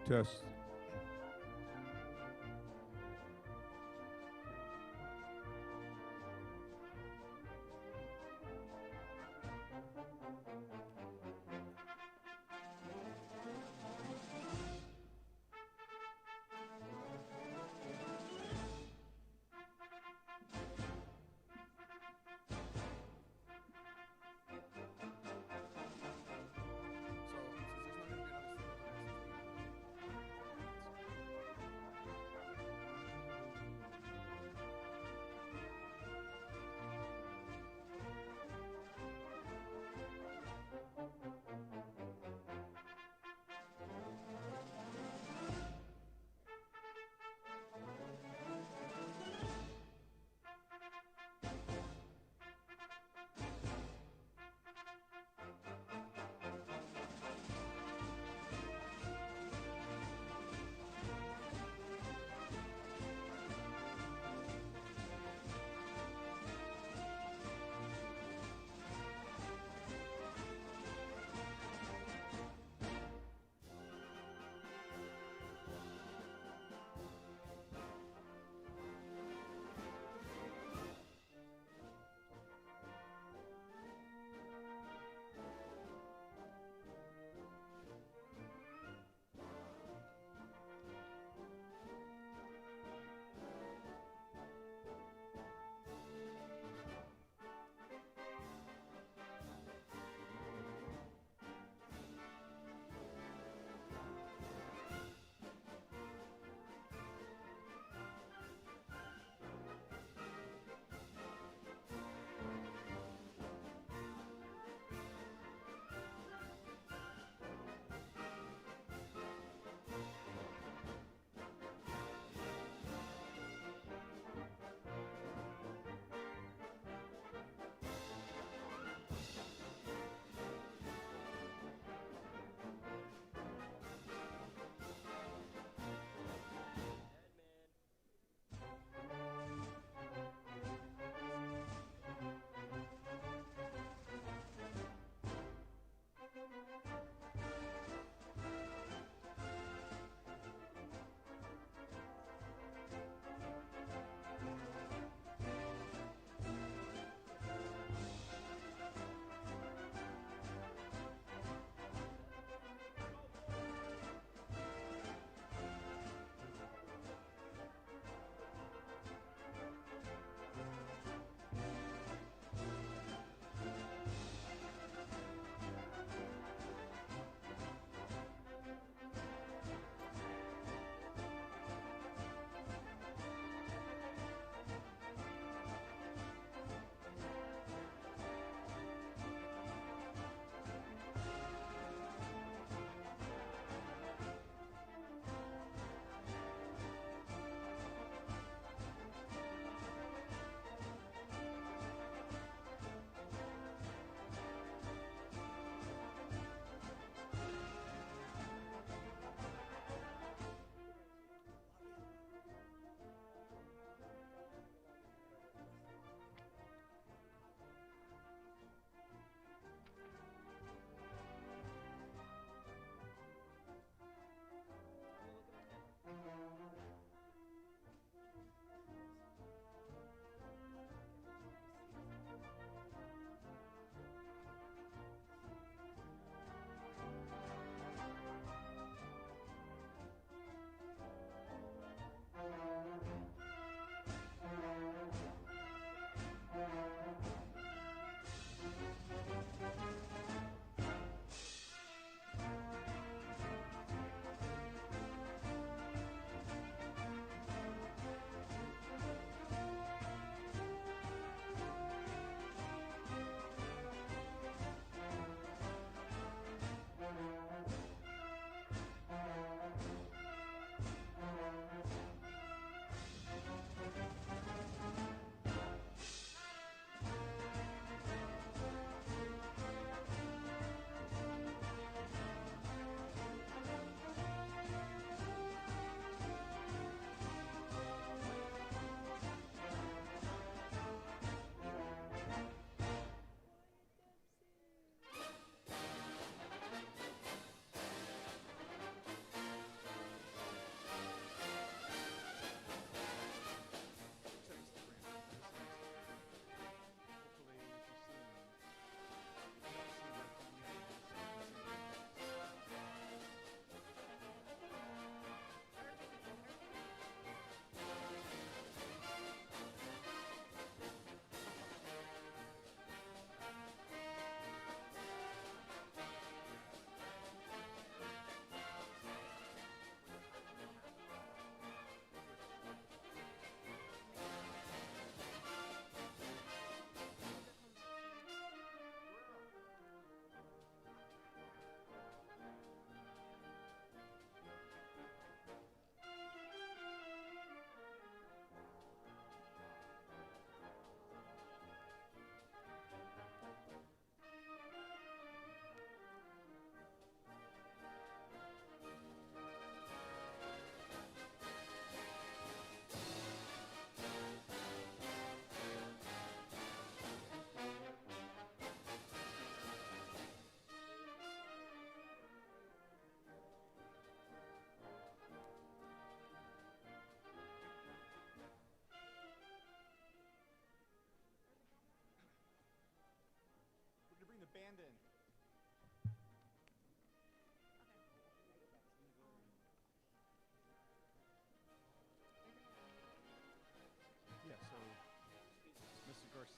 Test. So since there's not gonna be another segment on this, since we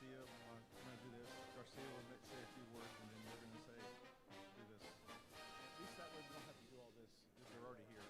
Garcia. I'm going to do this. Garcia will say a few words, and then we're going to do this. At least that way we don't have to do all this because they're already here.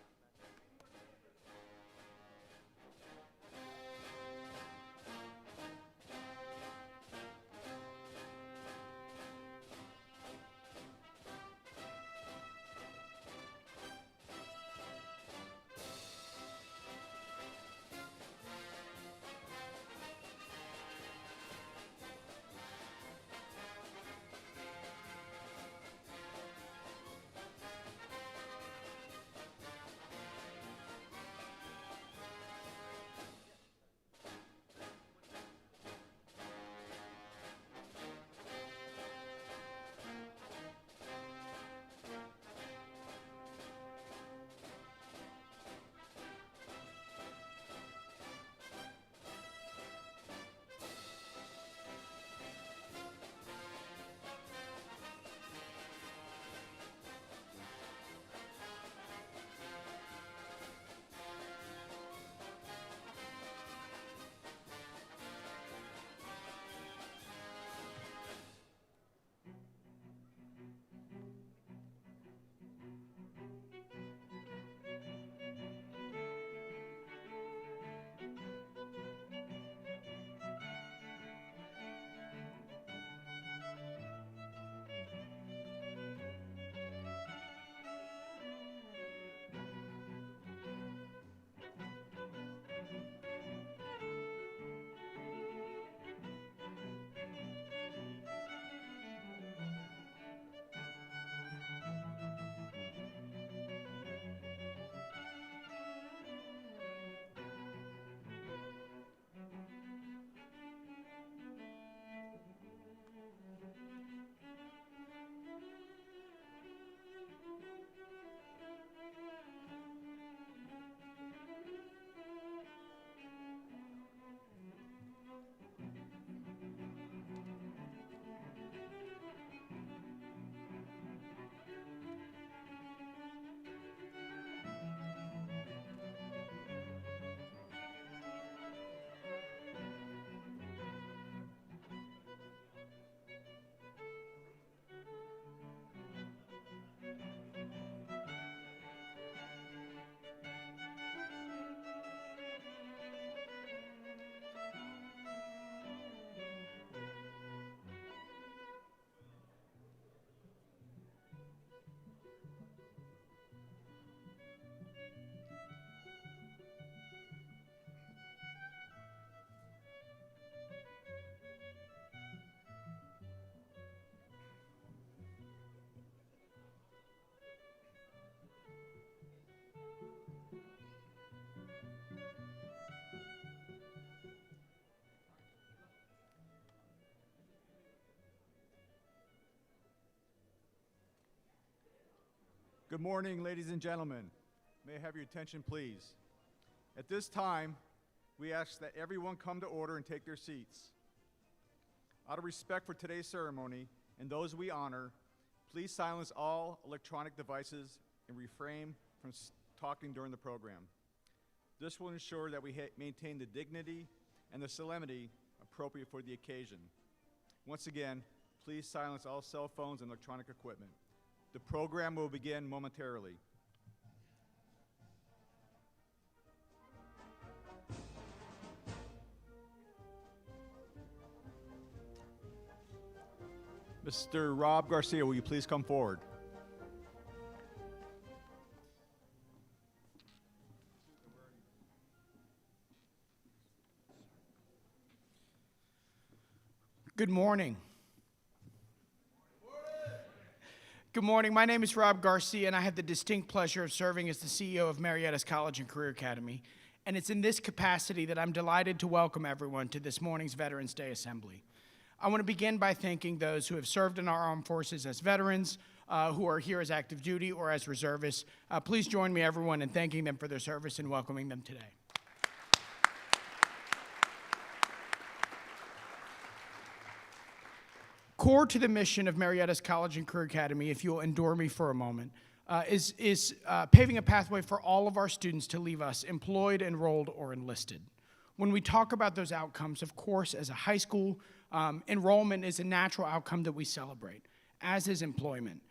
Good morning, ladies and gentlemen. May I have your attention, please? At this time, we ask that everyone come to order and take their seats. Out of respect for today's ceremony and those we honor, please silence all electronic devices and refrain from talking during the program. This will ensure that we maintain the dignity and the solemnity appropriate for the occasion. Once again, please silence all cell phones and electronic equipment. The program will begin momentarily. Mr. Rob Garcia, will you please come forward? Good morning. Good morning. My name is Rob Garcia, and I have the distinct pleasure of serving as the CEO of Marietta's College and Career Academy. And it's in this capacity that I'm delighted to welcome everyone to this morning's Veterans Day Assembly. I want to begin by thanking those who have served in our armed forces as veterans, who are here as active duty or as reservists. Please join me, everyone, in thanking them for their service and welcoming them today. Core to the mission of Marietta's College and Career Academy, if you'll endure me for a moment, is paving a pathway for all of our students to leave us employed, enrolled, or enlisted. When we talk about those outcomes, of course, as a high school, Enrollment is a natural outcome that we celebrate, as is employment.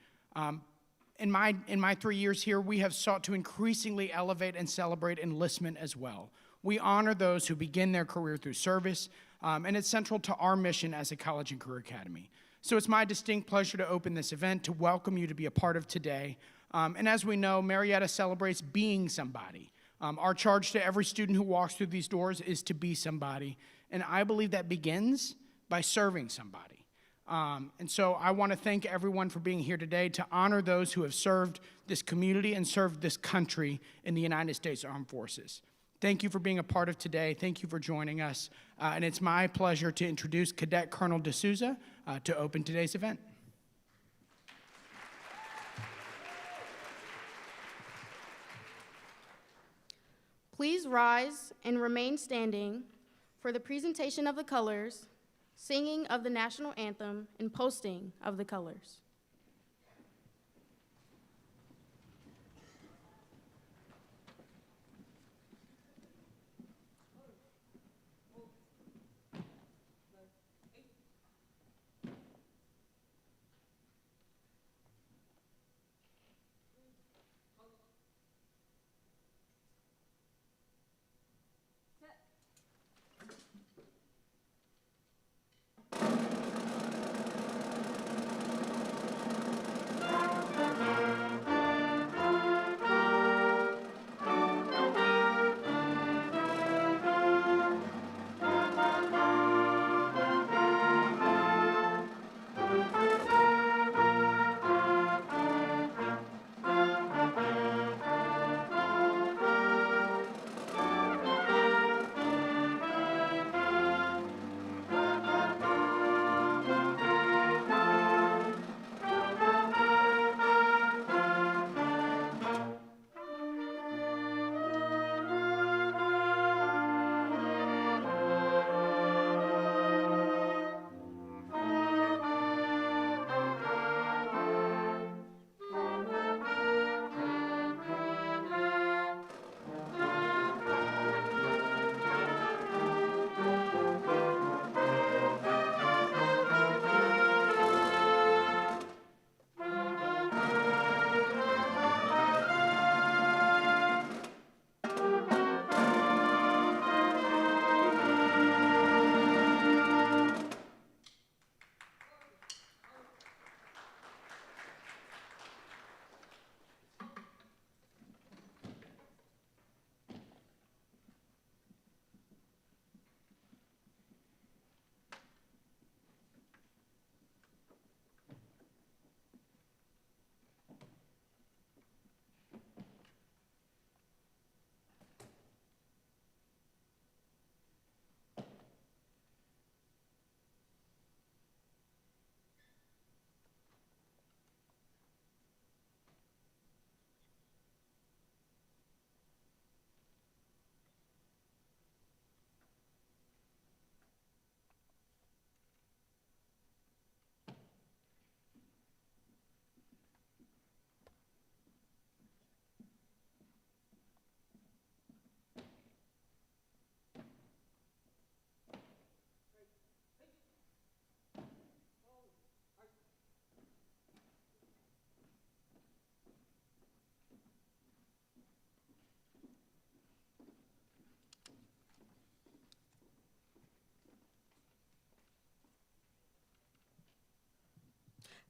In my 3 years here, we have sought to increasingly elevate and celebrate enlistment as well. We honor those who begin their career through service, and it's central to our mission as a college and career academy. So it's my distinct pleasure to open this event, to welcome you to be a part of today. And as we know, Marietta celebrates being somebody. Our charge to every student who walks through these doors is to be somebody, and I believe that begins by serving somebody. And so I want to thank everyone for being here today to honor those who have served this community and served this country in the United States Armed Forces. Thank you for being a part of today. Thank you for joining us. And it's my pleasure to introduce Cadet Colonel D'Souza to open today's event. Please rise and remain standing for the presentation of the colors, singing of the national anthem, and posting of the colors.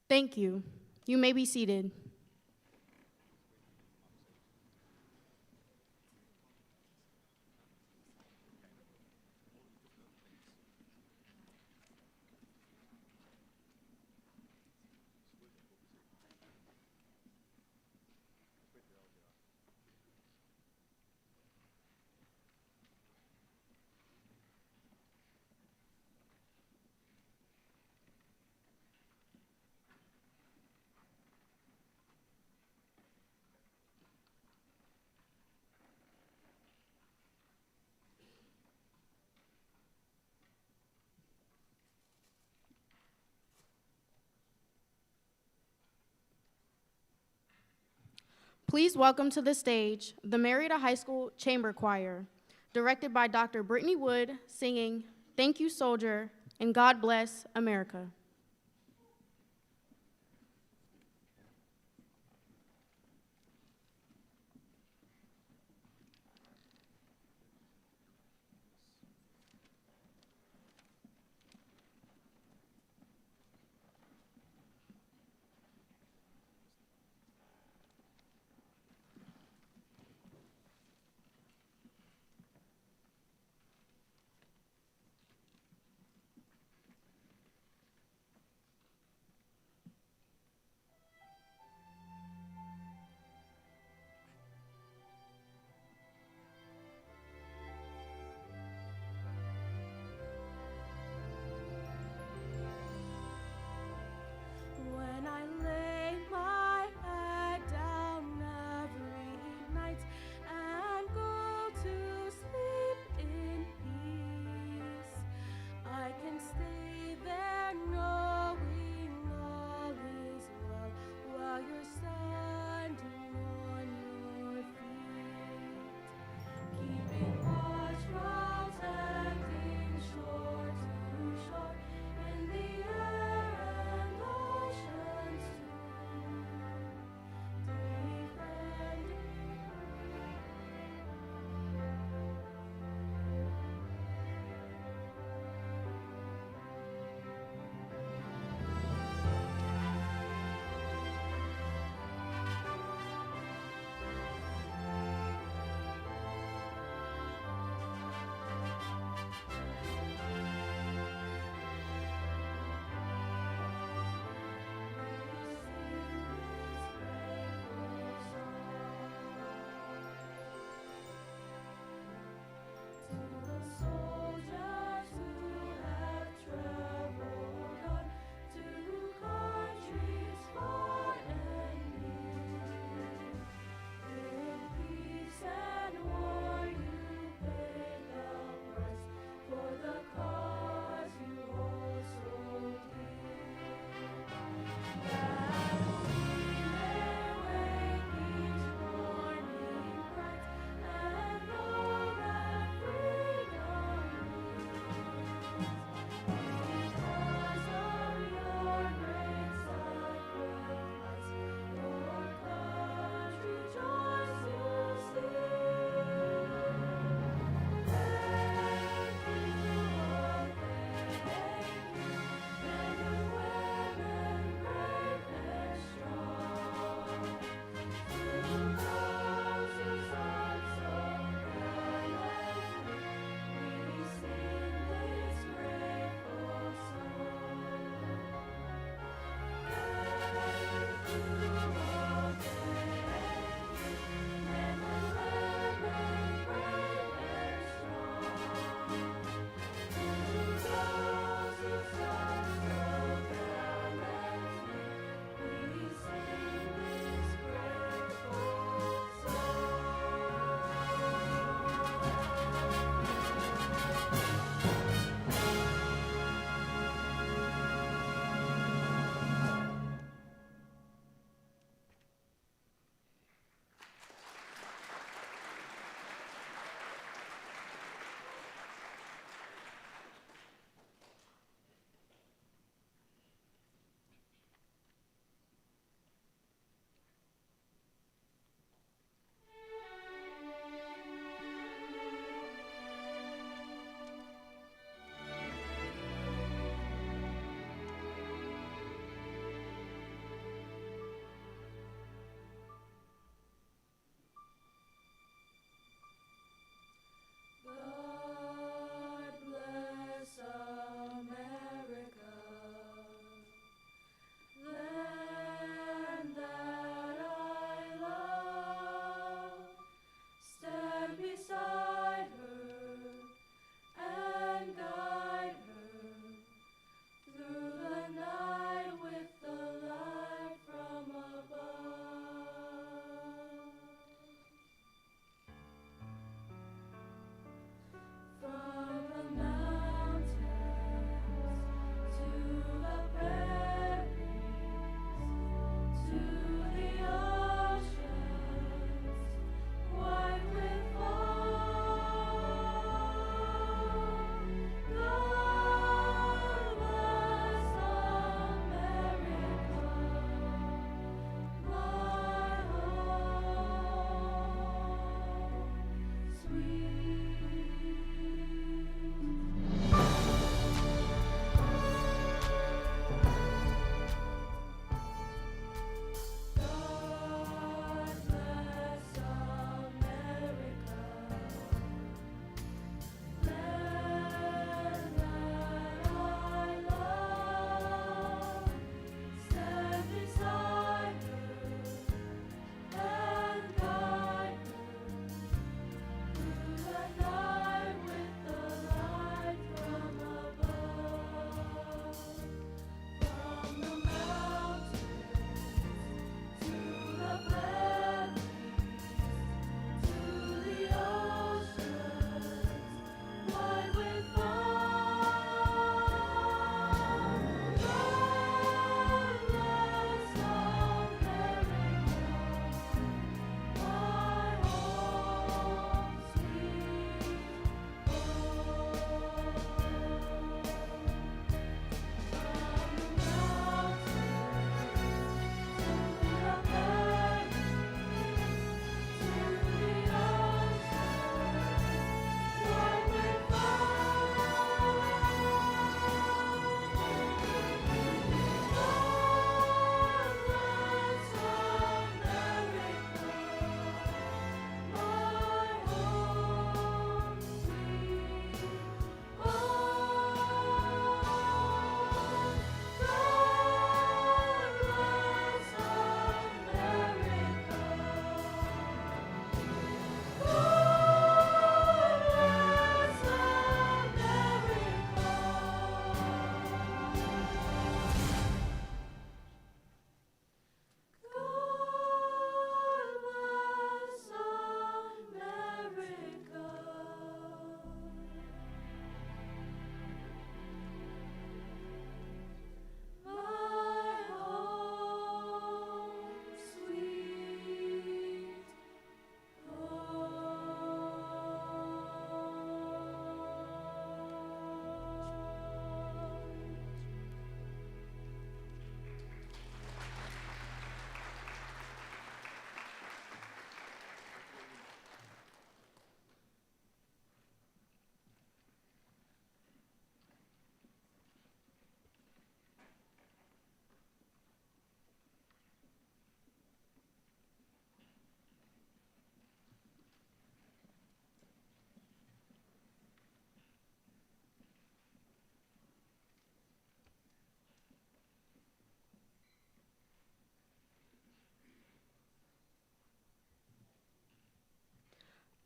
Thank you. You may be seated. Please welcome to the stage the Marietta High School Chamber Choir, directed by Dr. Brittany Wood, singing "Thank You, Soldier," and God bless America.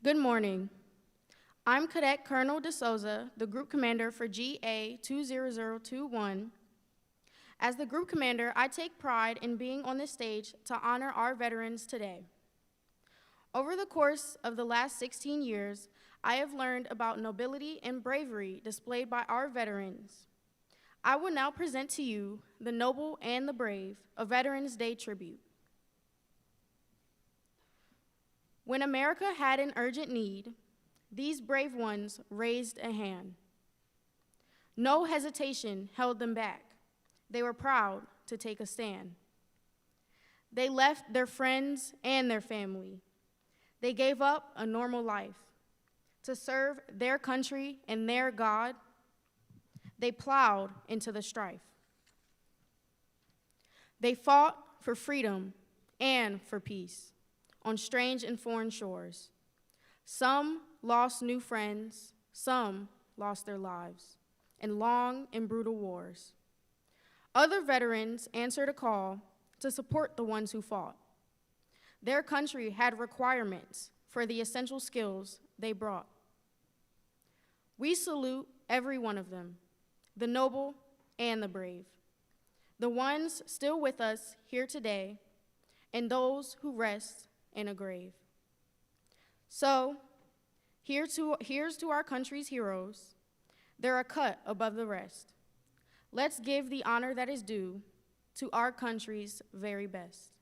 Good morning. I'm Cadet Colonel DeSouza, the Group Commander for GA 20021. As the Group Commander, I take pride in being on this stage to honor our veterans today. Over the course of the last 16 years, I have learned about nobility and bravery displayed by our veterans. I will now present to you the noble and the brave, a Veterans Day tribute. When America had an urgent need, these brave ones raised a hand. No hesitation held them back. They were proud to take a stand. They left their friends and their family. They gave up a normal life to serve their country and their God. They plowed into the strife. They fought for freedom and for peace on strange and foreign shores. Some lost new friends, some lost their lives in long and brutal wars. Other veterans answered a call to support the ones who fought. Their country had requirements for the essential skills they brought. We salute every one of them, the noble and the brave, the ones still with us here today, and those who rest in a grave. So, here's to our country's heroes. They're a cut above the rest. Let's give the honor that is due to our country's very best.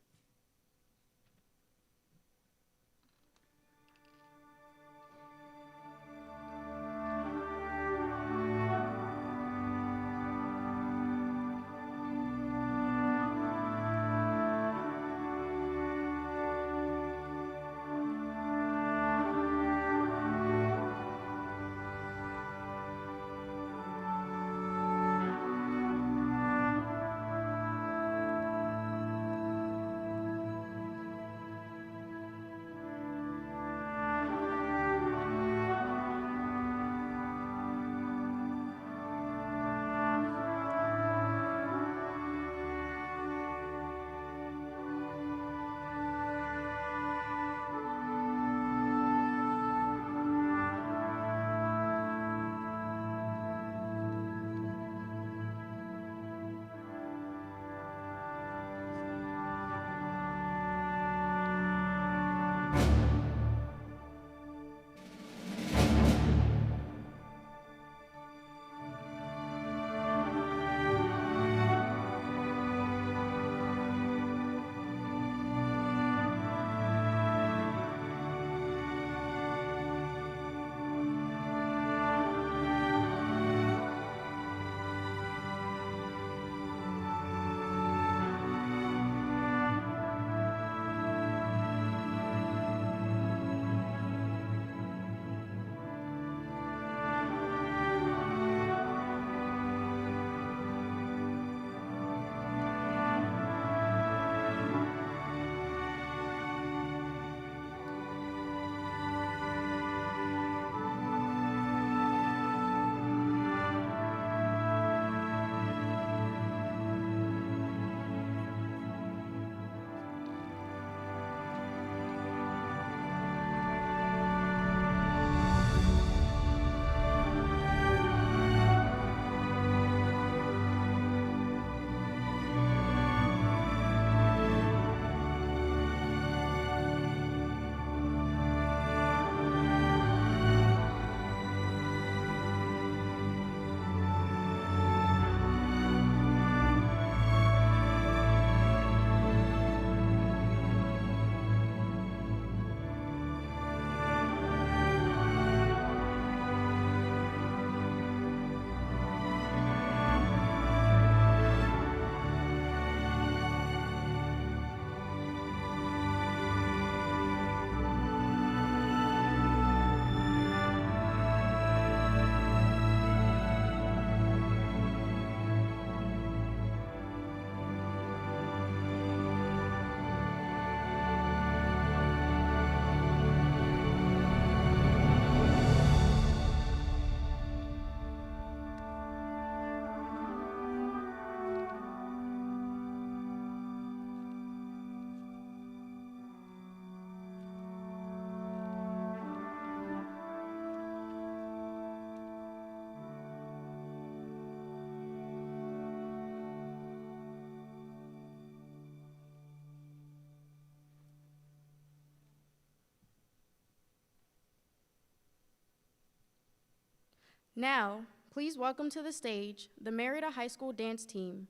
Now, please welcome to the stage the Marietta High School dance team.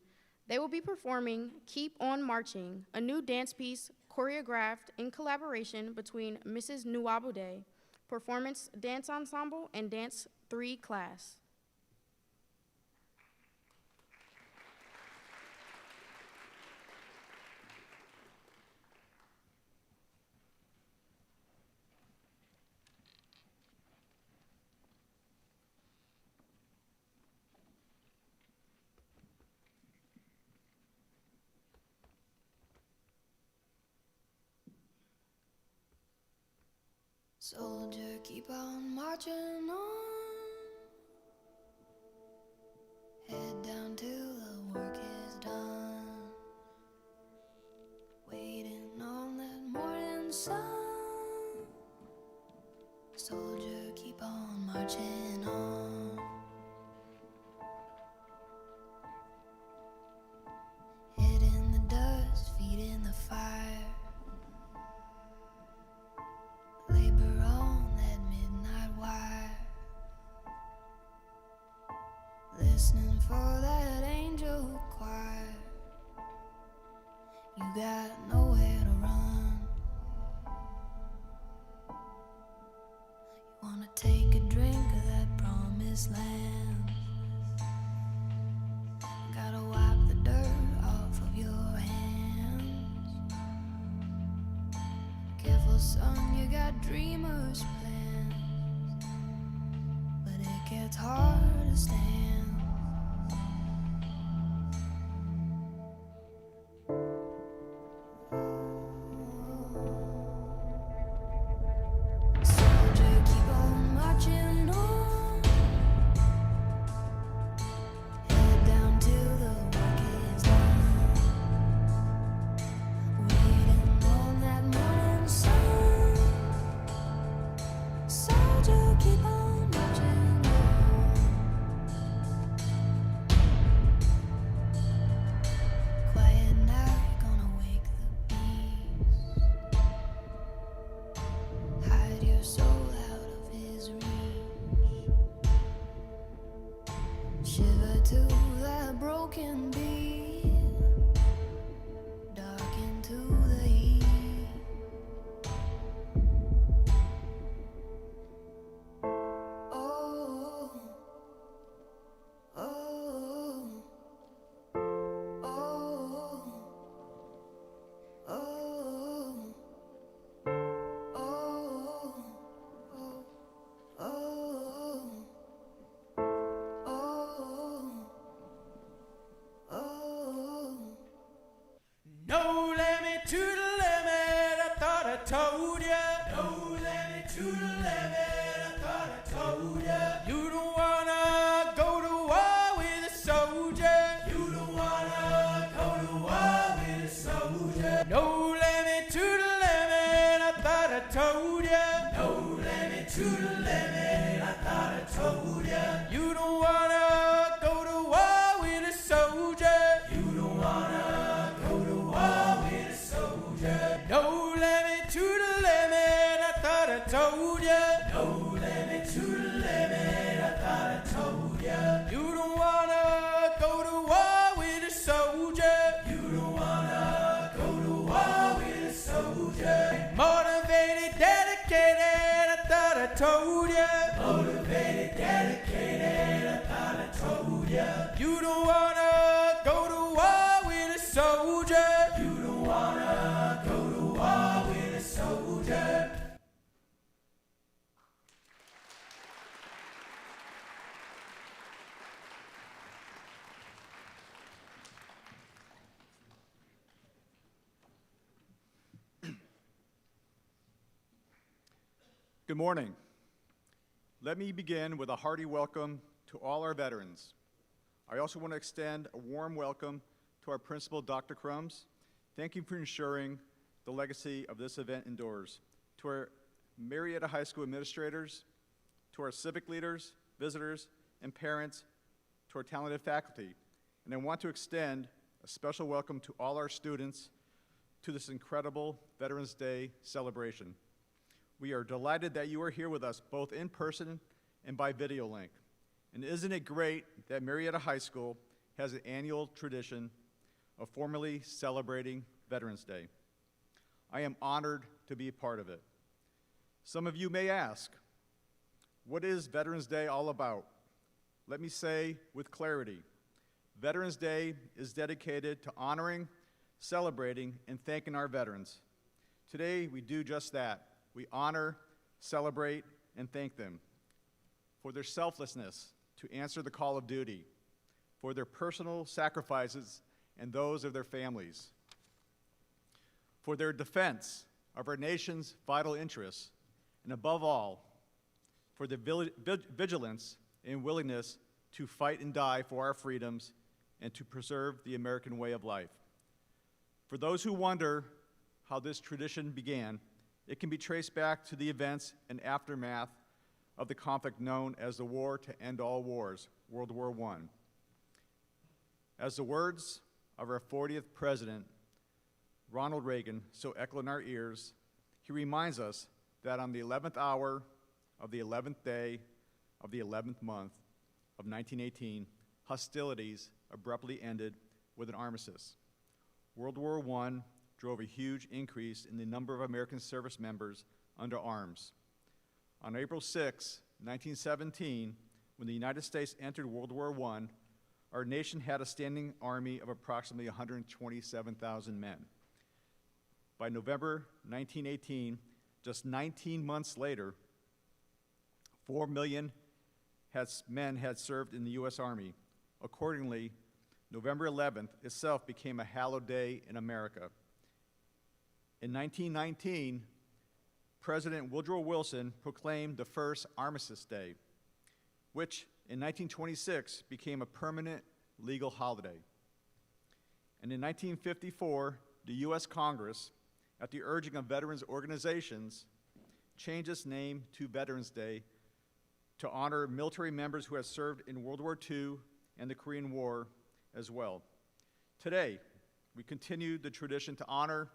They will be performing Keep On Marching, a new dance piece choreographed in collaboration between Mrs. Nuabude, Performance Dance Ensemble, and Dance 3 class. Soldier, keep on marching on. Head down till the work is done. Waiting on that morning sun. Soldier, keep on marching on. Head in the dust, feet in the fire. Labor on that midnight wire, listening for that angel choir. You got nowhere to run. You wanna take a drink of that promised land. Gotta wipe the dirt off of your hands. Careful, son, you got dreamers' plans, but it gets hard to stand. Soldier, keep on marching on. Head down till the work is done. Waiting on that morning sun. Soldier, keep on marching on. Quiet night, gonna wake the beast. Hide your soul out of his reach. Shiver to that broken beat. Dark into the heat. Oh, oh, oh, oh, oh, oh. No limit to the limit, I thought I told ya. No limit to the limit, I thought I told ya. You don't wanna go to war with a soldier. You don't wanna go to war with a soldier. No limit to the limit, I thought I told ya. No limit to the limit, I thought I told ya. You don't wanna go to war with a soldier. You don't wanna go to war with a soldier. No limit to the limit, I thought I told ya. No limit to the limit, I thought I told ya. You don't wanna go to war with a soldier. You don't wanna go to war with a soldier. Motivated, dedicated, I thought I told ya. Motivated, dedicated, I thought I told ya. You don't wanna go to war with a soldier. You don't wanna go to war with a soldier. Good morning. Let me begin with a hearty welcome to all our veterans. I also want to extend a warm welcome to our principal, Dr. Crumbs. Thank you for ensuring the legacy of this event endures. To our Marietta High School administrators, to our civic leaders, visitors, and parents, to our talented faculty. And I want to extend a special welcome to all our students to this incredible Veterans Day celebration. We are delighted that you are here with us both in person and by video link. And isn't it great that Marietta High School has an annual tradition of formally celebrating Veterans Day? I am honored to be a part of it. Some of you may ask, what is Veterans Day all about? Let me say with clarity, Veterans Day is dedicated to honoring, celebrating, and thanking our veterans. Today, we do just that. We honor, celebrate, and thank them for their selflessness to answer the call of duty, for their personal sacrifices and those of their families, for their defense of our nation's vital interests, and above all, for their vigilance and willingness to fight and die for our freedoms and to preserve the American way of life. For those who wonder how this tradition began, it can be traced back to the events and aftermath of the conflict known as the War to End All Wars, World War I. As the words of our 40th President, Ronald Reagan, so echo in our ears, he reminds us that on the 11th hour of the 11th day of the 11th month of 1918, hostilities abruptly ended with an armistice. World War I drove a huge increase in the number of American service members under arms. On April 6, 1917, when the United States entered World War I, our nation had a standing army of approximately 127,000 men. By November 1918, just 19 months later, 4 million men had served in the U.S. Army. Accordingly, November 11th itself became a hallowed day in America. In 1919, President Woodrow Wilson proclaimed the first Armistice Day, which in 1926 became a permanent legal holiday. And in 1954, the U.S. Congress, at the urging of veterans organizations, changed its name to Veterans Day to honor military members who had served in World War II and the Korean War as well. Today, we continue the tradition to honor,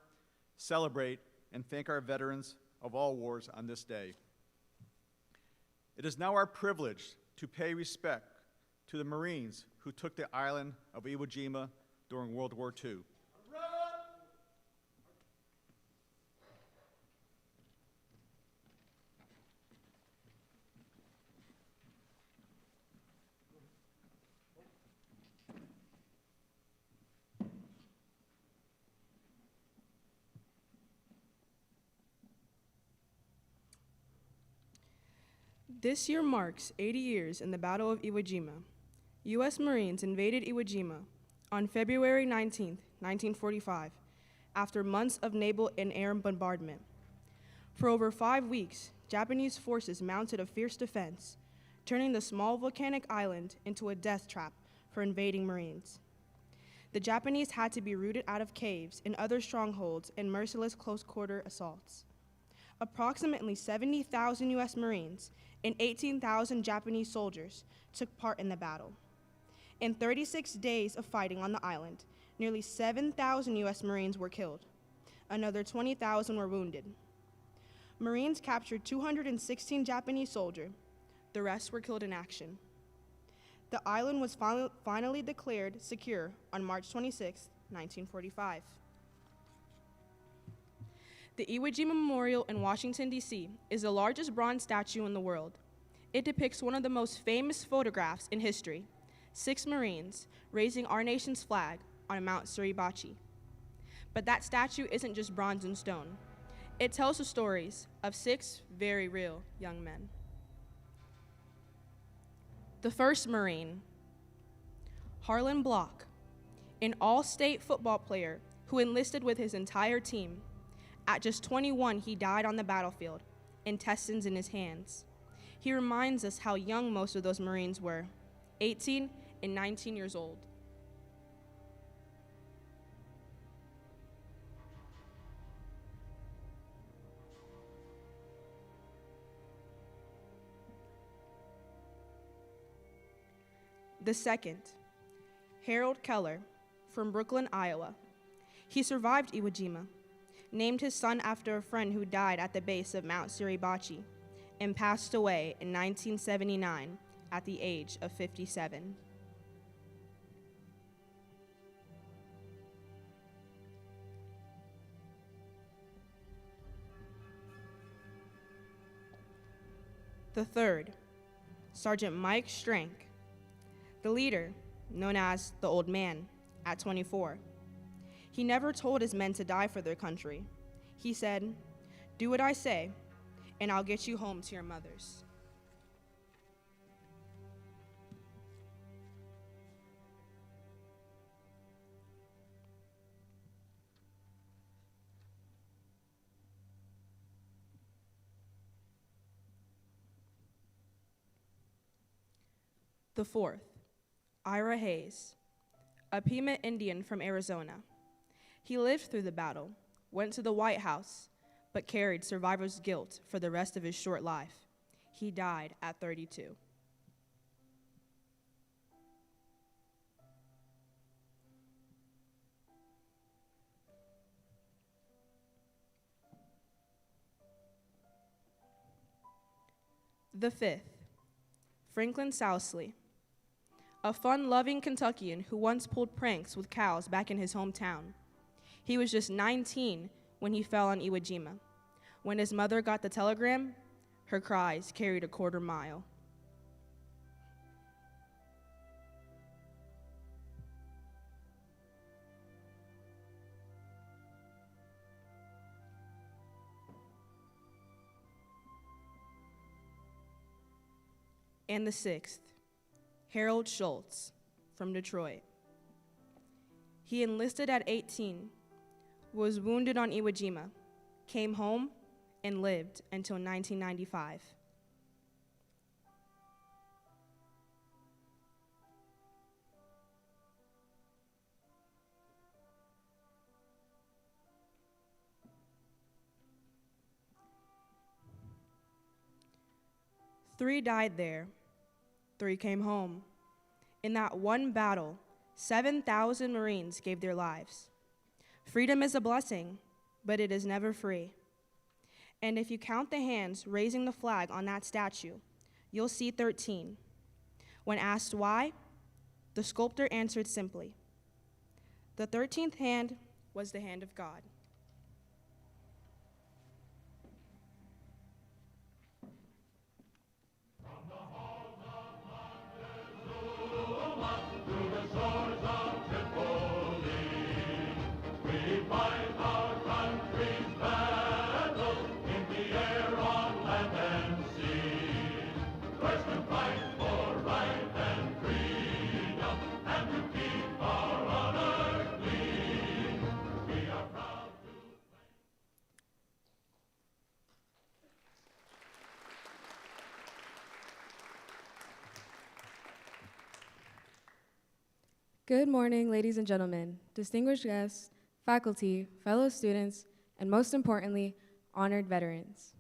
celebrate, and thank our veterans of all wars on this day. It is now our privilege to pay respect to the Marines who took the island of Iwo Jima during World War II. This year marks 80 years in the Battle of Iwo Jima. U.S. Marines invaded Iwo Jima on February 19, 1945, after months of naval and air bombardment. For over 5 weeks, Japanese forces mounted a fierce defense, turning the small volcanic island into a death trap for invading Marines. The Japanese had to be rooted out of caves and other strongholds in merciless close-quarter assaults. Approximately 70,000 U.S. Marines and 18,000 Japanese soldiers took part in the battle. In 36 days of fighting on the island, nearly 7,000 U.S. Marines were killed. Another 20,000 were wounded. Marines captured 216 Japanese soldiers. The rest were killed in action. The island was finally declared secure on March 26, 1945. The Iwo Jima Memorial in Washington, D.C. is the largest bronze statue in the world. It depicts one of the most famous photographs in history, 6 Marines raising our nation's flag on Mount Suribachi. But that statue isn't just bronze and stone. It tells the stories of 6 very real young men. The first Marine, Harlan Block, an all-state football player who enlisted with his entire team. At just 21, he died on the battlefield, intestines in his hands. He reminds us how young most of those Marines were, 18 and 19 years old. The second, Harold Keller, from Brooklyn, Iowa. He survived Iwo Jima, named his son after a friend who died at the base of Mount Suribachi, and passed away in 1979 at the age of 57. The third, Sergeant Mike Strank, the leader, known as the Old Man, at 24. He never told his men to die for their country. He said, "Do what I say, and I'll get you home to your mothers." The fourth, Ira Hayes, a Pima Indian from Arizona. He lived through the battle, went to the White House, but carried survivor's guilt for the rest of his short life. He died at 32. The fifth, Franklin Sousley, a fun-loving Kentuckian who once pulled pranks with cows back in his hometown. He was just 19 when he fell on Iwo Jima. When his mother got the telegram, her cries carried a quarter mile. And the sixth, Harold Schultz from Detroit. He enlisted at 18, was wounded on Iwo Jima, came home, and lived until 1995. Three died there. 3 came home. In that one battle, 7,000 Marines gave their lives. Freedom is a blessing, but it is never free. And if you count the hands raising the flag on that statue, you'll see 13. When asked why, the sculptor answered simply, "The 13th hand was the hand of God." Good morning, ladies and gentlemen, distinguished guests, faculty, fellow students, and most importantly, honored veterans.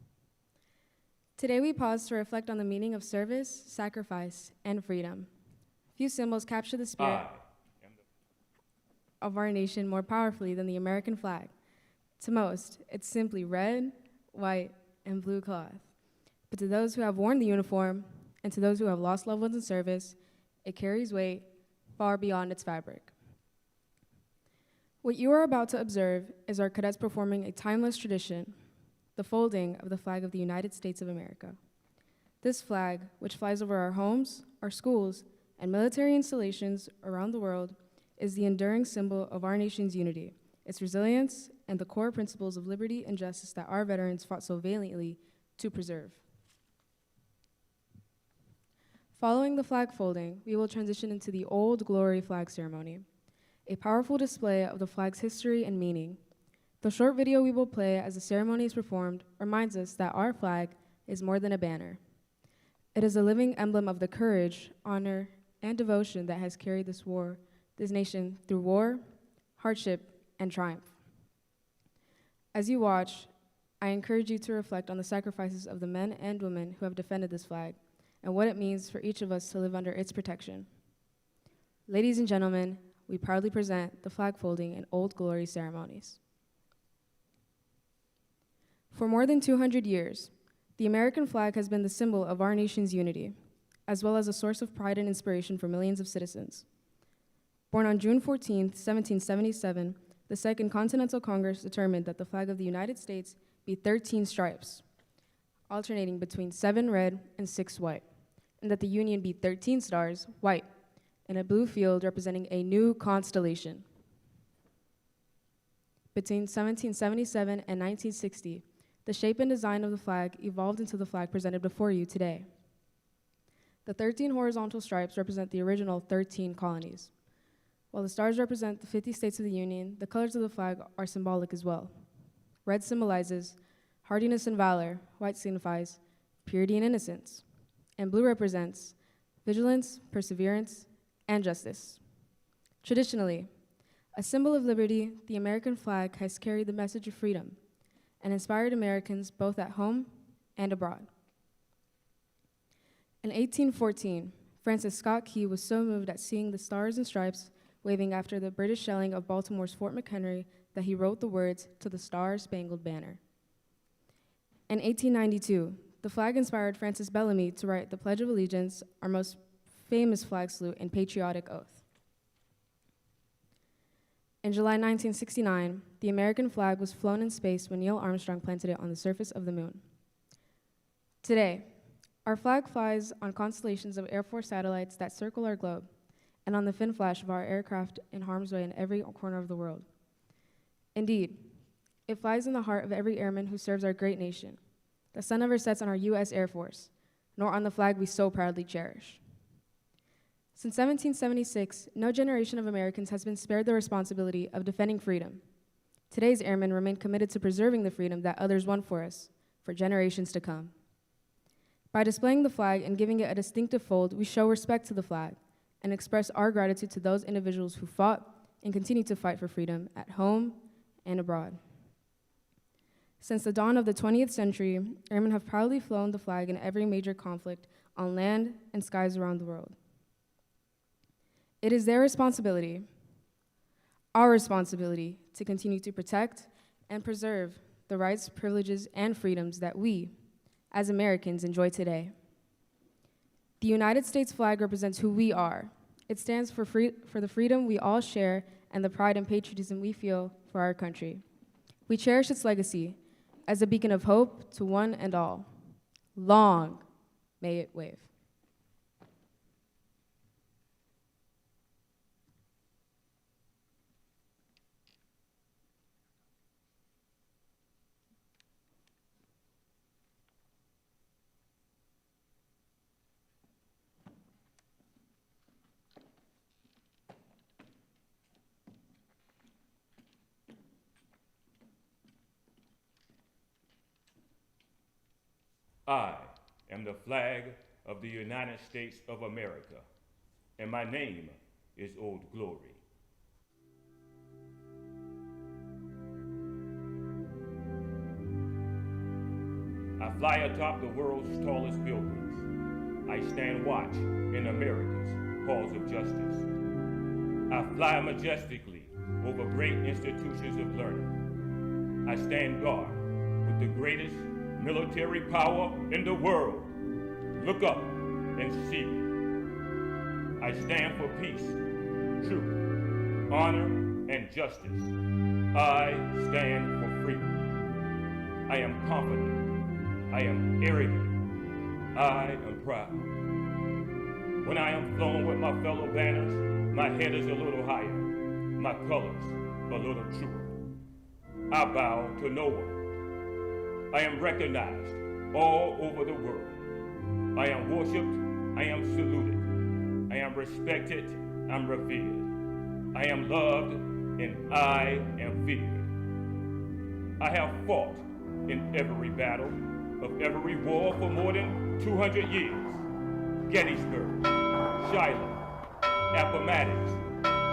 Today we pause to reflect on the meaning of service, sacrifice, and freedom. Few symbols capture the spirit of our nation more powerfully than the American flag. To most, it's simply red, white, and blue cloth. But to those who have worn the uniform, and to those who have lost loved ones in service, it carries weight far beyond its fabric. What you are about to observe is our cadets performing a timeless tradition, the folding of the flag of the United States of America. This flag, which flies over our homes, our schools, and military installations around the world, is the enduring symbol of our nation's unity, its resilience, and the core principles of liberty and justice that our veterans fought so valiantly to preserve. Following the flag folding, we will transition into the Old Glory flag ceremony, a powerful display of the flag's history and meaning. The short video we will play as the ceremony is performed reminds us that our flag is more than a banner. It is a living emblem of the courage, honor, and devotion that has carried this nation through war, hardship, and triumph. As you watch, I encourage you to reflect on the sacrifices of the men and women who have defended this flag, and what it means for each of us to live under its protection. Ladies and gentlemen, we proudly present the flag folding and Old Glory ceremonies. For more than 200 years, the American flag has been the symbol of our nation's unity. as well as a source of pride and inspiration for millions of citizens. Born on June 14, 1777, the Second Continental Congress determined that the flag of the United States be 13 stripes, alternating between 7 red and 6 white, and that the Union be 13 stars, white, in a blue field representing a new constellation. Between 1777 and 1960, the shape and design of the flag evolved into the flag presented before you today. The 13 horizontal stripes represent the original 13 colonies. While the stars represent the 50 states of the Union, the colors of the flag are symbolic as well. Red symbolizes hardiness and valor, white signifies purity and innocence, and blue represents vigilance, perseverance, and justice. Traditionally, a symbol of liberty, the American flag has carried the message of freedom and inspired Americans both at home and abroad. In 1814, Francis Scott Key was so moved at seeing the stars and stripes waving after the British shelling of Baltimore's Fort McHenry that he wrote the words to the Star-Spangled Banner. In 1892, the flag inspired Francis Bellamy to write the Pledge of Allegiance, our most famous flag salute and patriotic oath. In July 1969, the American flag was flown in space when Neil Armstrong planted it on the surface of the moon. Today, our flag flies on constellations of Air Force satellites that circle our globe, and on the fin flash of our aircraft in harm's way in every corner of the world. Indeed, it flies in the heart of every airman who serves our great nation. The sun never sets on our U.S. Air Force, nor on the flag we so proudly cherish. Since 1776, no generation of Americans has been spared the responsibility of defending freedom. Today's airmen remain committed to preserving the freedom that others won for us, for generations to come. By displaying the flag and giving it a distinctive fold, we show respect to the flag and express our gratitude to those individuals who fought and continue to fight for freedom at home and abroad. Since the dawn of the 20th century, airmen have proudly flown the flag in every major conflict on land and skies around the world. It is their responsibility, our responsibility, to continue to protect and preserve the rights, privileges, and freedoms that we, as Americans, enjoy today. The United States flag represents who we are. It stands for the freedom we all share and the pride and patriotism we feel for our country. We cherish its legacy as a beacon of hope to one and all. Long may it wave. I am the flag of the United States of America, and my name is Old Glory. I fly atop the world's tallest buildings. I stand watch in America's halls of justice. I fly majestically over great institutions of learning. I stand guard with the greatest military power in the world. Look up and see me. I stand for peace, truth, honor, and justice. I stand for freedom. I am confident. I am arrogant. I am proud. When I am flown with my fellow banners, my head is a little higher, my colors a little truer. I bow to no one. I am recognized all over the world. I am worshipped, I am saluted. I am respected, I'm revered. I am loved, and I am feared. I have fought in every battle of every war for more than 200 years. Gettysburg, Shiloh, Appomattox,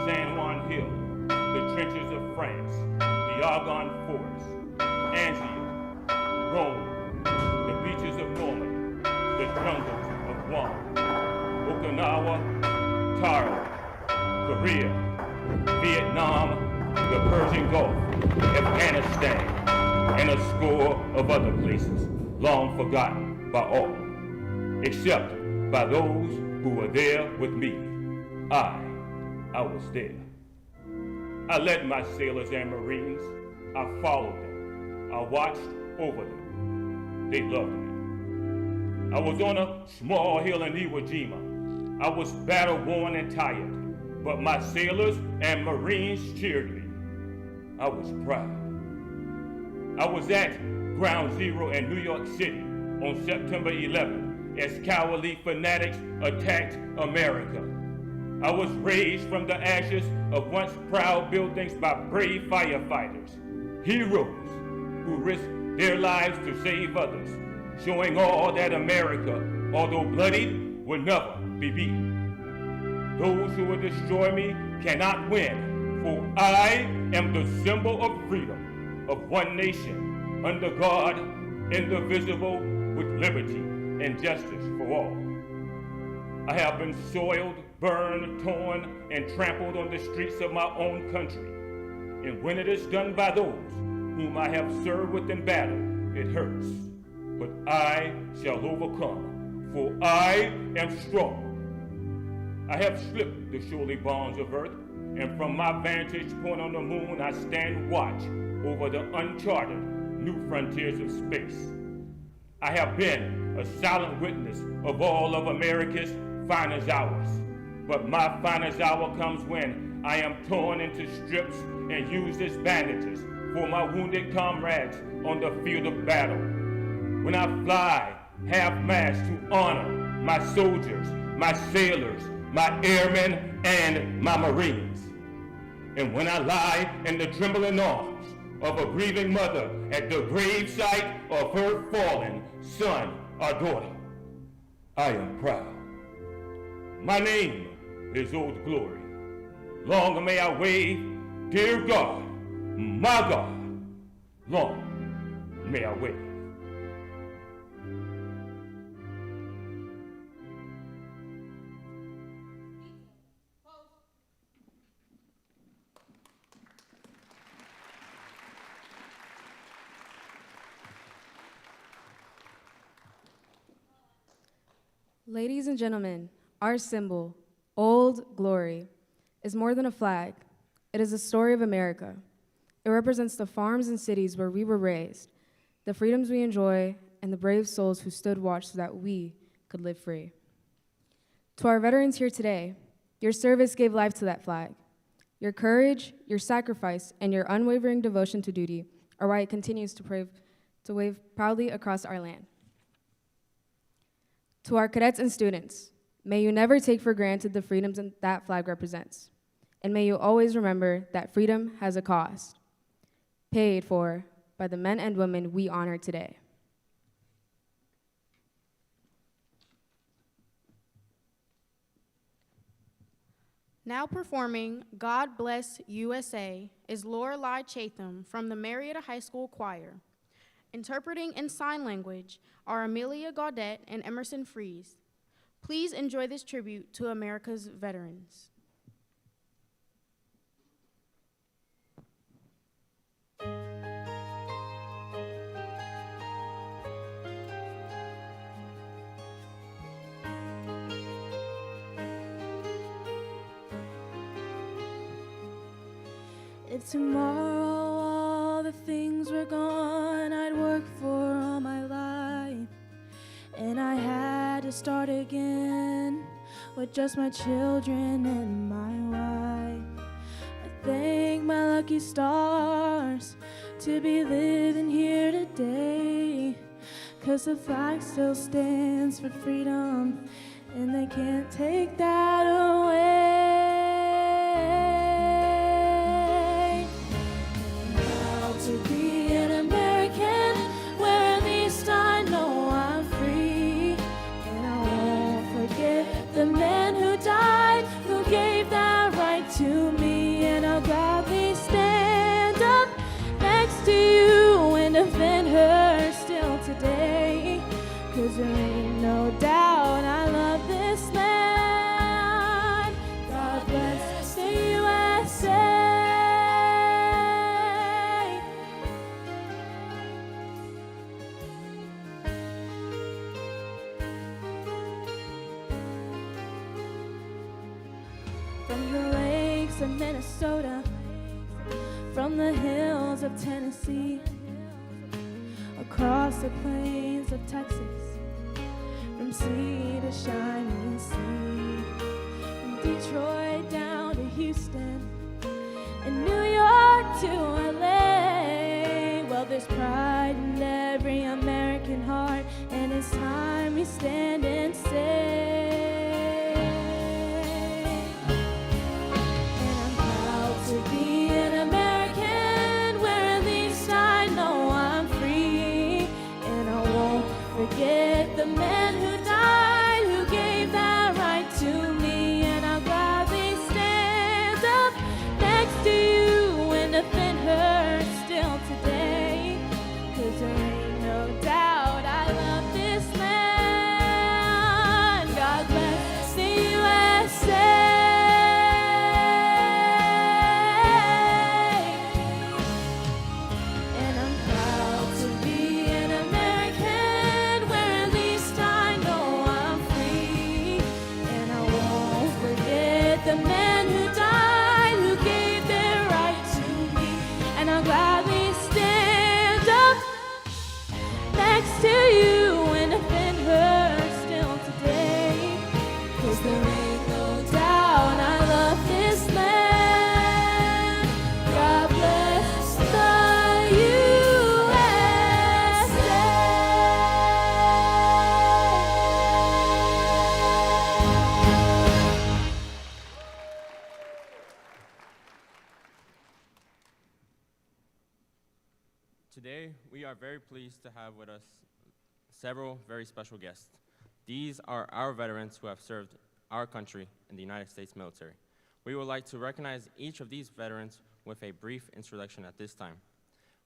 San Juan Hill, the trenches of France, the Argonne Forest, Antioch, Rome, the beaches of Normandy, the jungles of Guam, Okinawa, Tara, Korea, Vietnam, the Persian Gulf, Afghanistan, and a score of other places long forgotten by all, except by those who were there with me. I was there. I led my sailors and Marines. I followed them. I watched over them. They loved me. I was on a small hill in Iwo Jima. I was battle-worn and tired, but my sailors and Marines cheered me. I was proud. I was at Ground Zero in New York City on September 11th as cowardly fanatics attacked America. I was raised from the ashes of once proud buildings by brave firefighters, heroes who risked their lives to save others, showing all that America, although bloodied, will never be beaten. Those who will destroy me cannot win, for I am the symbol of freedom, of one nation, under God, indivisible, with liberty and justice for all. I have been soiled, burned, torn, and trampled on the streets of my own country. And when it is done by those whom I have served with in battle, it hurts. But I shall overcome, for I am strong. I have slipped the surely bonds of earth, and from my vantage point on the moon, I stand watch over the uncharted new frontiers of space. I have been a silent witness of all of America's finest hours. But my finest hour comes when I am torn into strips and used as bandages for my wounded comrades on the field of battle. When I fly half-mast to honor my soldiers, my sailors, my airmen, and my Marines. And when I lie in the trembling arms of a grieving mother at the gravesite of her fallen son or daughter, I am proud. My name is Old Glory. Long may I wave, dear God, my God, long may I wave. Ladies and gentlemen, our symbol, Old Glory, is more than a flag. It is a story of America. It represents the farms and cities where we were raised, the freedoms we enjoy, and the brave souls who stood watch so that we could live free. To our veterans here today, your service gave life to that flag. Your courage, your sacrifice, and your unwavering devotion to duty are why it continues to wave proudly across our land. To our cadets and students, may you never take for granted the freedoms that flag represents. And may you always remember that freedom has a cost, paid for by the men and women we honor today. Now performing God Bless USA is Lorelei Chatham from the Marietta High School Choir. Interpreting in sign language are Amelia Gaudette and Emerson Fries. Please enjoy this tribute to America's veterans. If tomorrow all the things were gone I'd worked for all my life, and I had to start again with just my children and my wife, I thank my lucky stars to be living here today, 'cause the flag still stands for freedom and they can't take that away. To be an American, where at least I know I'm free, and I won't forget the men who died, who gave that right to me, and I'll gladly stand up next to you and defend her still today, 'cause there ain't no doubt I love this land. God bless the USA. from the lakes of Minnesota, from the hills of Tennessee, across the plains of Texas, from sea to shining sea, from Detroit down to Houston, and New York to LA. Well, there's pride in every American heart, and it's time we stand and say, and I'm proud to be an American, where at least I know I'm free, and I won't forget the men who died, who gave that right to me, and I'll gladly stand up next to you and defend her still today, 'cause there ain't no doubt I love this land. God bless the USA. And I'm proud to be an American, where at least I know I'm free, and I won't forget the men who died, who gave their right to me, and I'll gladly stand up next to you and defend her still today, 'cause there ain't no doubt I love this land. God bless the USA. Today, we are very pleased to have with us several very special guests. These are our veterans who have served our country in the United States military. We would like to recognize each of these veterans with a brief introduction at this time.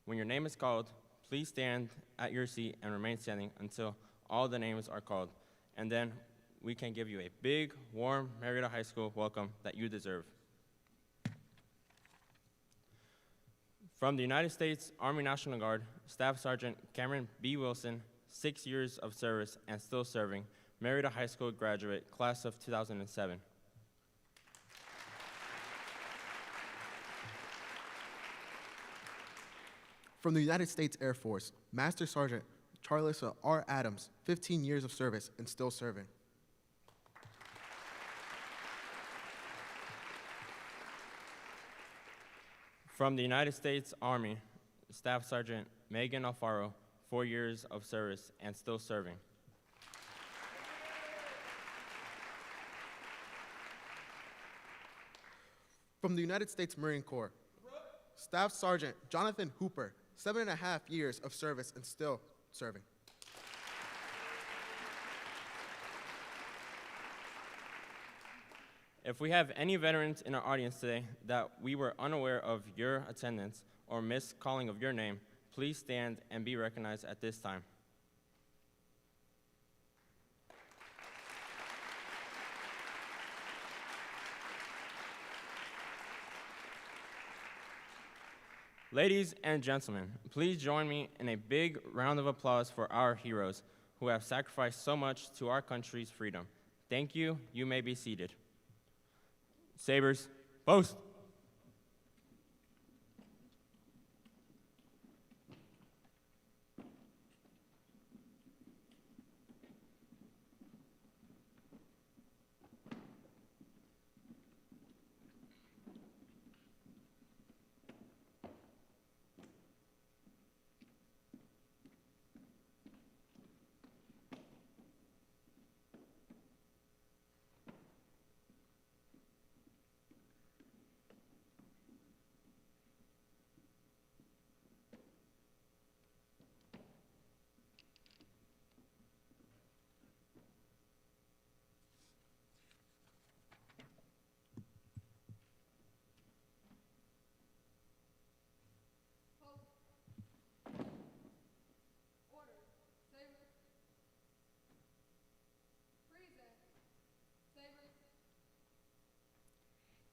When your name is called, please stand at your seat and remain standing until all the names are called, and then we can give you a big, warm Marietta High School welcome that you deserve. From the United States Army National Guard, Staff Sergeant Cameron B. Wilson, 6 years of service and still serving, Marietta High School graduate, class of 2007. From the United States Air Force, Master Sergeant Charlissa R. Adams, 15 years of service and still serving. From the United States Army, Staff Sergeant Megan Alfaro, 4 years of service and still serving. From the United States Marine Corps, Staff Sergeant Jonathan Hooper, 7.5 years of service and still serving. If we have any veterans in our audience today that we were unaware of your attendance or missed calling of your name, please stand and be recognized at this time. Ladies and gentlemen, please join me in a big round of applause for our heroes who have sacrificed so much to our country's freedom. Thank you. You may be seated. Sabers, post.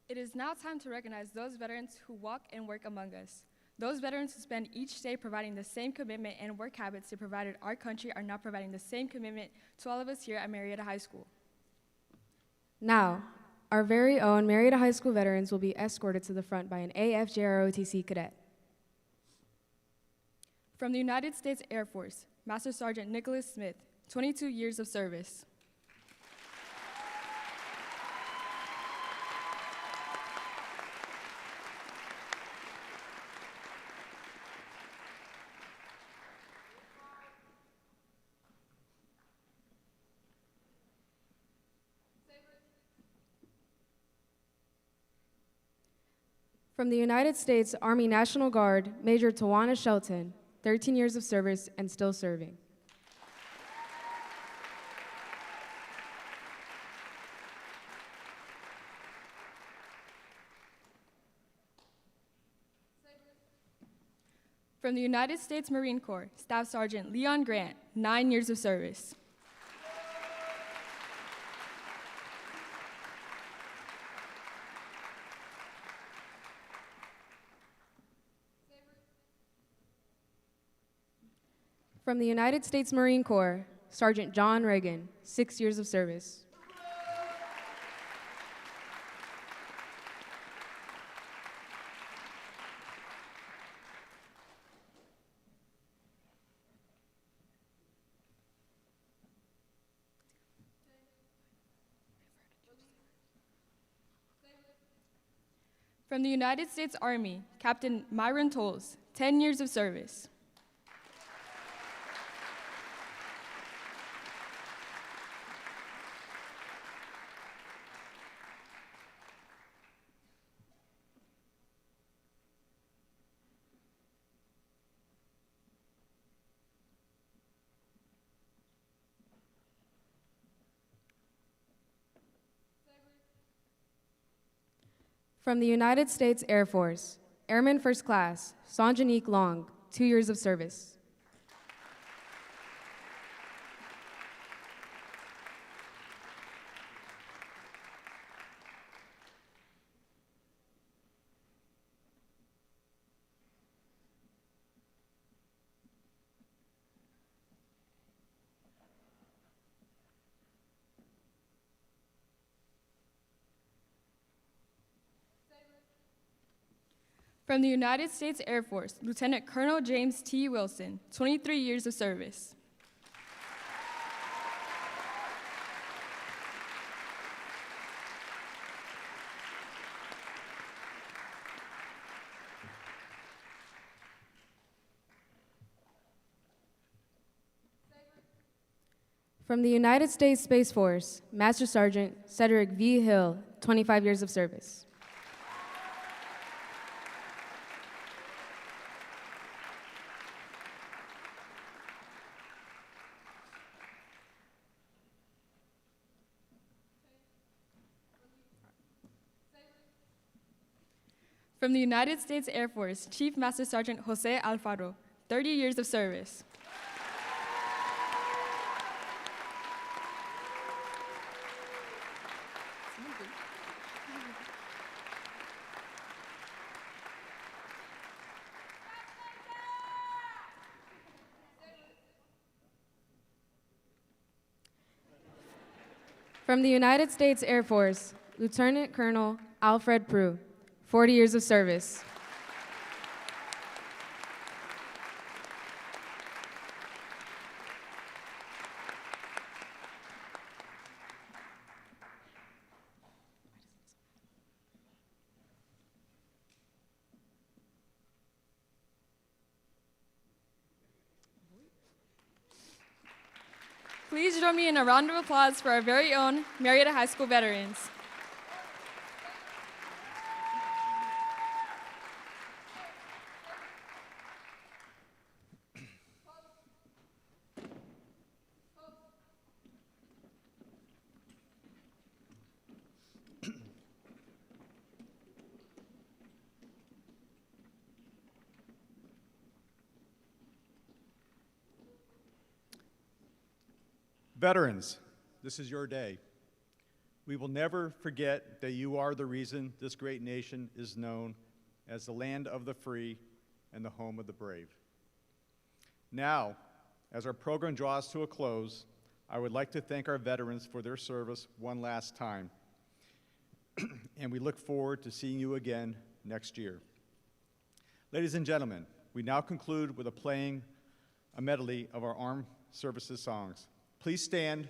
It is now time to recognize those veterans who walk and work among us. Those veterans who spend each day providing the same commitment and work habits they provided our country are now providing the same commitment to all of us here at Marietta High School. Now, Our very own Marietta High School veterans will be escorted to the front by an AFJROTC cadet. From the United States Air Force, Master Sergeant Nicholas Smith, 22 years of service. From the United States Army National Guard, Major Tawana Shelton, 13 years of service and still serving. From the United States Marine Corps, Staff Sergeant Leon Grant, 9 years of service. From the United States Marine Corps, Sergeant John Reagan, 6 years of service. From the United States Army, Captain Myron Tolles, 10 years of service. From the United States Air Force, Airman First Class, Sanjanique Long, 2 years of service. From the United States Air Force, Lieutenant Colonel James T. Wilson, 23 years of service. From the United States Space Force, Master Sergeant Cedric V. Hill, 25 years of service. From the United States Air Force, Chief Master Sergeant Jose Alfaro, 30 years of service. From the United States Air Force, Lieutenant Colonel Alfred Prue, 40 years of service. Please join me in a round of applause for our very own Marietta High School veterans. Veterans, this is your day. We will never forget that you are the reason this great nation is known as the land of the free and the home of the brave. Now, as our program draws to a close, I would like to thank our veterans for their service one last time. and we look forward to seeing you again next year. Ladies and gentlemen, we now conclude with playing a medley of our armed services songs. Please stand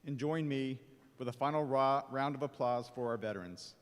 and join me with a final round of applause for our veterans.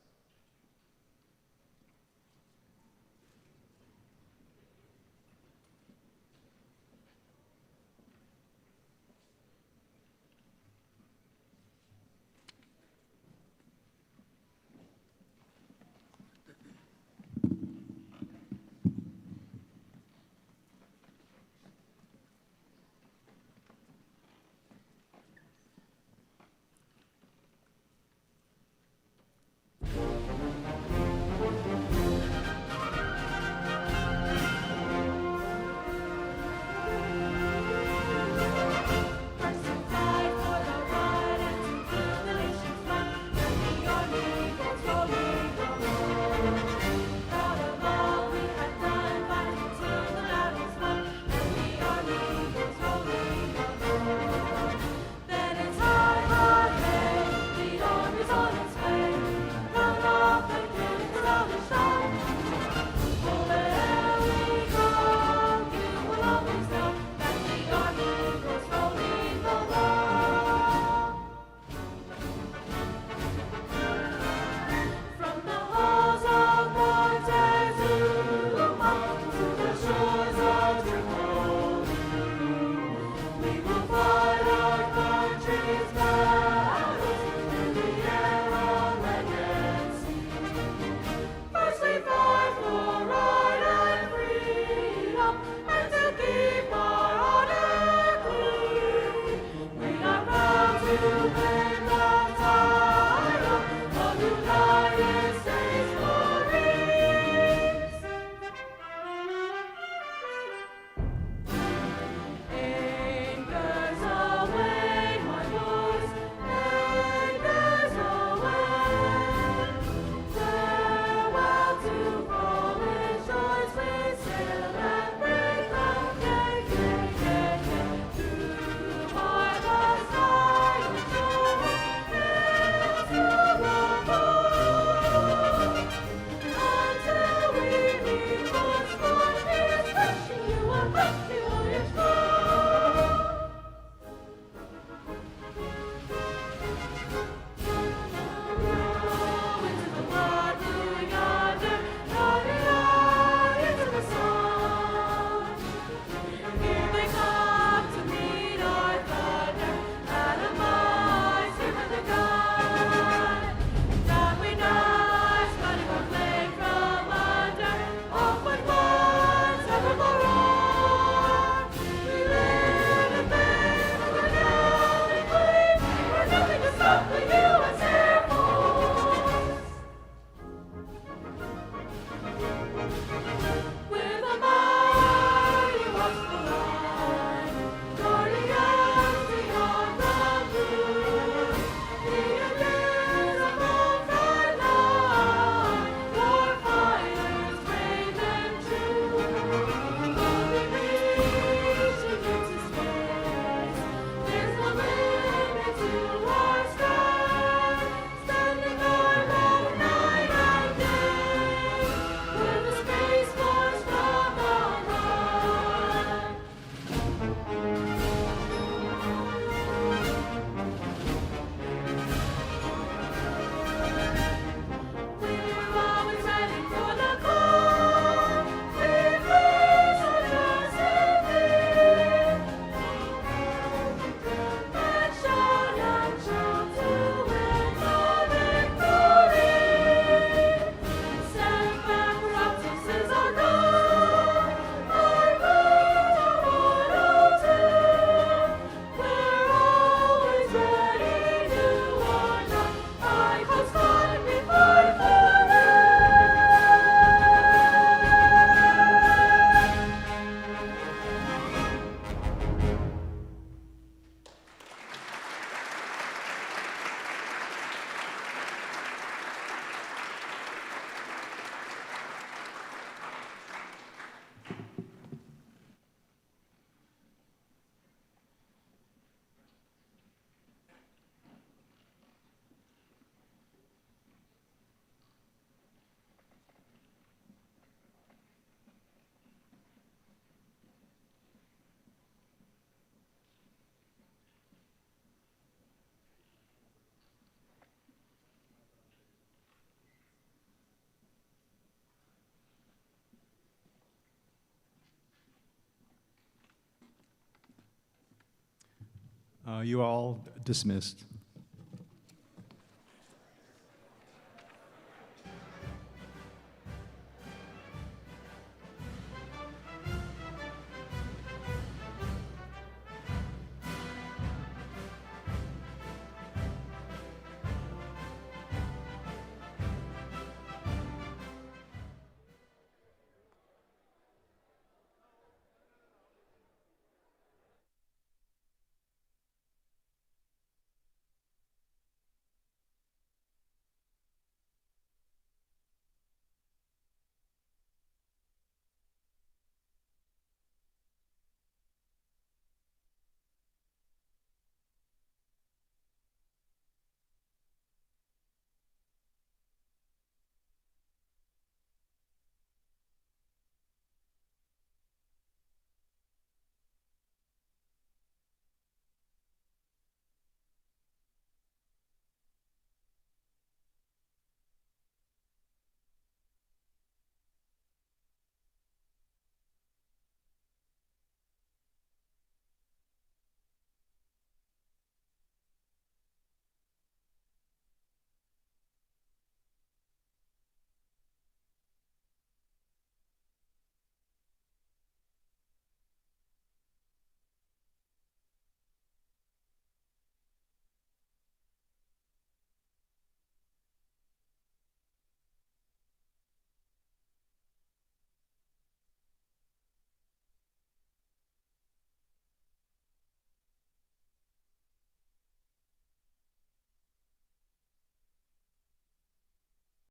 You are all dismissed.